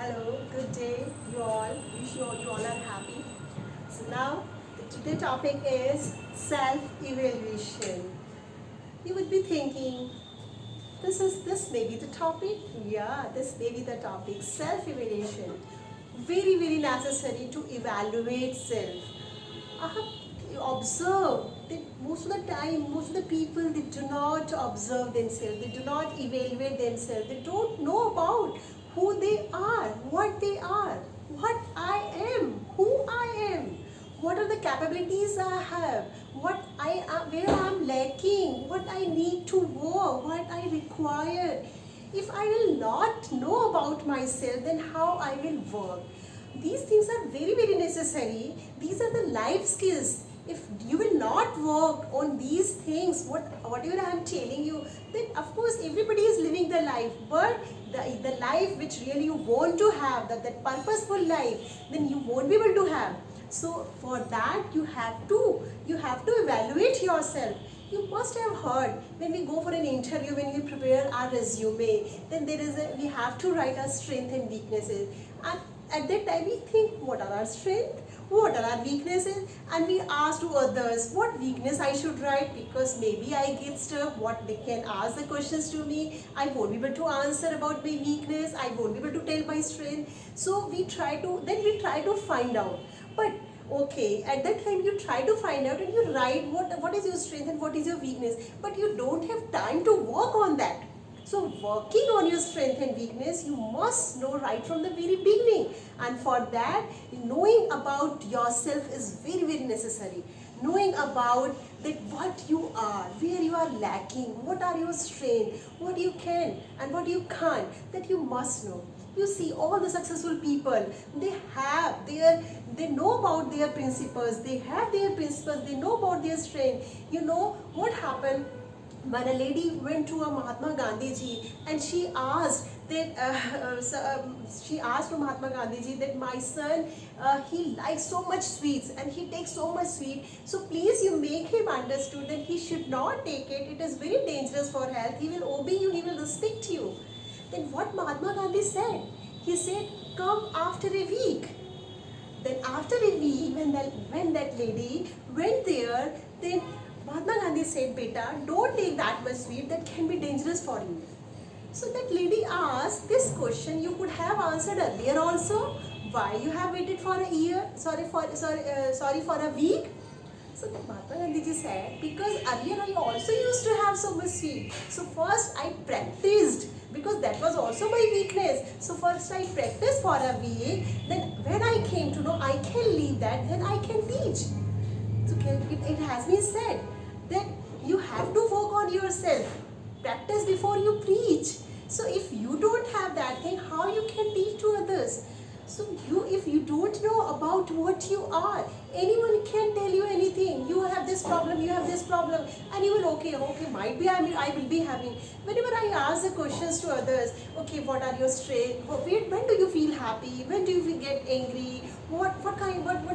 Hello, good day, you all. Wish you all are happy. So now, today's topic is self-evaluation. You would be thinking, this may be the topic. Yeah, this may be the topic. Self-evaluation, very necessary to evaluate self. I have observed that most of the time, most of the people, they do not observe themselves, they do not evaluate themselves, they don't know about who they are, what I am, who I am, what are the capabilities I have, where I am lacking, what I need to work, what I require. If I will not know about myself, then how I will work? These things are very necessary. These are the life skills. If you will not work on these things, whatever I am telling you, then of course everybody is living the life, but the life which really you want to have, that purposeful life, then you won't be able to have. So for that you have to evaluate yourself. You must have heard, when we go for an interview, when we prepare our resume, then we have to write our strengths and weaknesses. And at that time we think, what are our strengths, what are our weaknesses, and we ask to others what weakness I should write, because maybe I get stuck, what they can ask the questions to me, I won't be able to answer about my weakness, I won't be able to tell my strength. So we try to find out. But okay, at that time you try to find out and you write what is your strength and what is your weakness, but you don't have time to work on that. So working on your strength and weakness, you must know right from the very beginning. And for that, knowing about yourself is very necessary. Knowing about that what you are, where you are lacking, what are your strengths, what you can and what you can't, that you must know. You see, all the successful people, they know about their principles, they know about their strength. You know what happened when a lady went to a Mahatma Gandhi ji and she asked to Mahatma Gandhi ji that my son, he likes so much sweets and he takes so much sweet, so please you make him understood that he should not take it, it is very dangerous for health, he will obey you, he will respect you. Then what Mahatma Gandhi said? He said, come after a week. Then after a week, when that lady went there, then Mahatma Gandhi said, beta, don't take that much sweet, that can be dangerous for you. So that lady asked this question, you could have answered earlier also. Why you have waited for a year? Sorry for a week? So Mahatma Gandhi ji said, because earlier I also used to have so much sweet. So first I practiced, because that was also my weakness. So first I practiced for a week, then when I came to know I can leave that, then I can teach. So it has been said that you have to work on yourself. Practice before you preach. So if you don't have that thing, how you can teach to others? So if you don't know about what you are, anyone can tell you anything. You have this problem, and you will okay, might be I will be having. Whenever I ask the questions to others, okay, what are your strengths? When do you feel happy? When do you get angry? What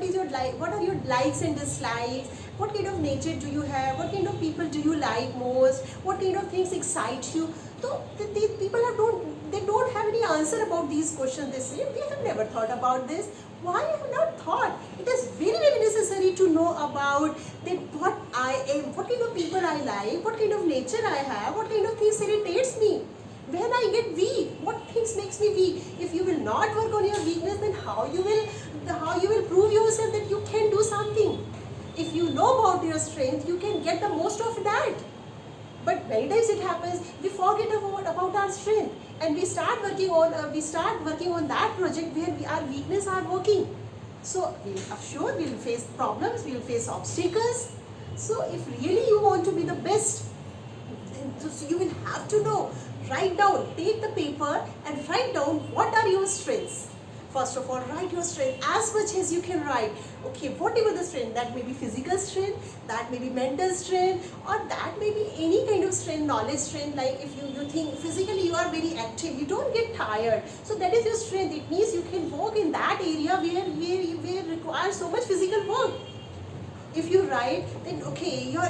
is your like? What are your likes and dislikes? What kind of nature do you have? What kind of people do you like most? What kind of things excite you? So these people don't have any answer about these questions. They say, we have never thought about this. Why have you not thought? It is very necessary to know about that what I am, what kind of people I like, what kind of nature I have, what kind of things irritates me. When I get weak, what things makes me weak? If you will not work on your weakness, then how you will prove yourself that you can do something? If you know about your strength, you can get the most of that. But many times it happens, we forget about our strength and we start working on that project where our weakness are working. So we'll face problems, we'll face obstacles. So if really you want to be the best, then so you will have to know. Write down, take the paper and write down what are your strengths. First of all, write your strength as much as you can write. Okay, whatever the strength, that may be physical strength, that may be mental strength, or that may be any kind of strength, knowledge strength. Like if you think physically you are very active, you don't get tired. So that is your strength. It means you can work in that area where requires so much physical work. If you write, then okay, your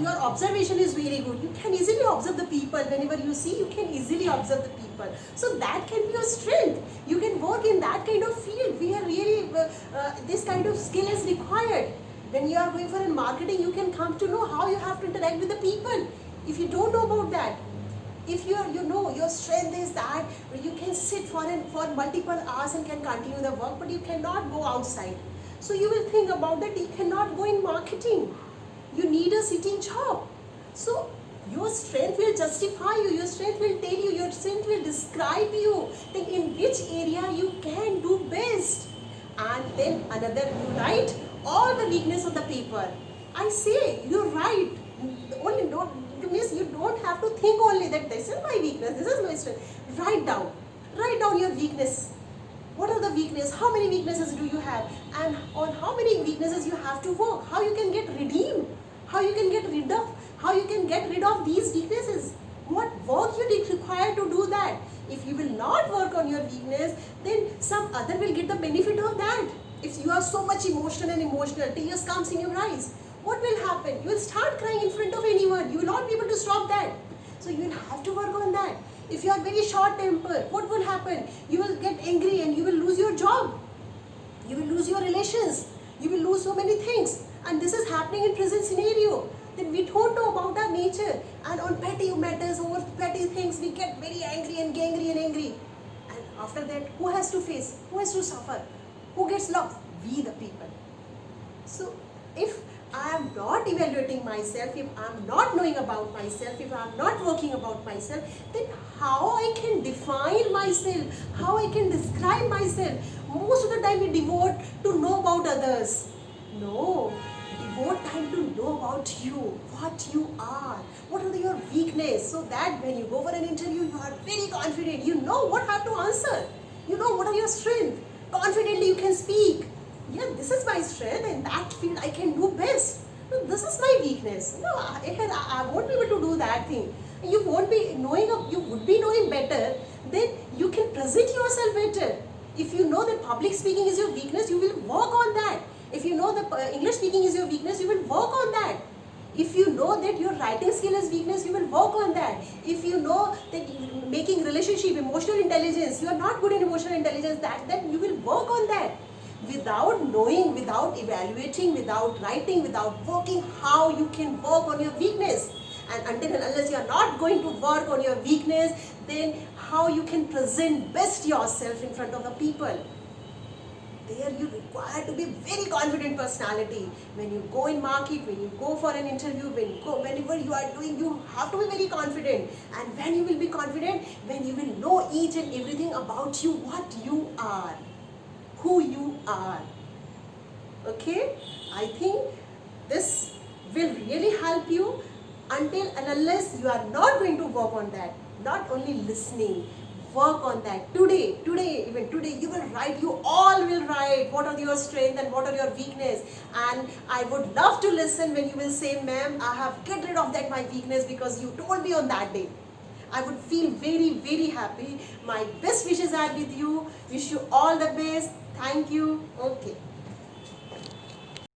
observation is very good. You can easily observe the people. Whenever you see, you can easily observe the people. So that can be your strength. work in that kind of field where really this kind of skill is required. When you are going for in marketing, you can come to know how you have to interact with the people. If you don't know about that, if you know your strength is that you can sit for multiple hours and can continue the work, but you cannot go outside. So you will think about that. You cannot go in marketing. You need a sitting job. So your strength will justify you. Your strength will tell you. Your strength will describe you. Then in which area you can do best. And then another, you write all the weakness on the paper. I say you're right. Only means you don't have to think only that this is my weakness, this is my strength. Write down your weakness. What are the weaknesses? How many weaknesses do you have? And on how many weaknesses you have to work? How you can get redeemed? How you can get rid of these weaknesses? What work you require to do that? If you will not work on your weakness, then some other will get the benefit of that. If you are so much emotional, tears comes in your eyes, what will happen? You will start crying in front of anyone. You will not be able to stop that. So you will have to work on that. If you are very short tempered, what will happen? You will get angry and you will lose your job. You will lose your relations. You will lose so many things. And this is happening in present scenario. Then we don't know about our nature. And on petty matters, over petty things, we get very angry and angry. And after that, who has to face? Who has to suffer? Who gets loved? We the people. So if I am not evaluating myself, if I am not knowing about myself, if I am not working about myself, then how I can define myself, how I can describe myself? Most of the time we devote to know about others. No, devote time to know about you, what you are, what are your weaknesses, so that when you go for an interview, you are very confident, you know what have to answer, you know what are your strengths, confidently you can speak. Yeah, this is my strength, and that field I can do best. No, this is my weakness. No, I won't be able to do that thing. You won't be knowing, you would be knowing better, then you can present yourself better. If you know that public speaking is your weakness, you will work on that. If you know that English speaking is your weakness, you will work on that. If you know that your writing skill is weakness, you will work on that. If you know that making relationship, emotional intelligence, you are not good in emotional intelligence, then you will work on that. Without knowing, without evaluating, without writing, without working, how you can work on your weakness? And until and unless you are not going to work on your weakness, then how you can present best yourself in front of the people? There you require to be very confident personality. When you go in market, when you go for an interview, whenever you are doing, you have to be very confident. And when you will be confident, when you will know each and everything about you, what you are, who you are. Okay, I think this will really help you. Until and unless you are not going to work on that, not only listening, work on that. Today, even today, you will write, you all will write what are your strengths and what are your weakness. And I would love to listen when you will say, ma'am, I have get rid of that my weakness because you told me on that day. I would feel very, very happy. My best wishes are with you. Wish you all the best. Thank you. Okay.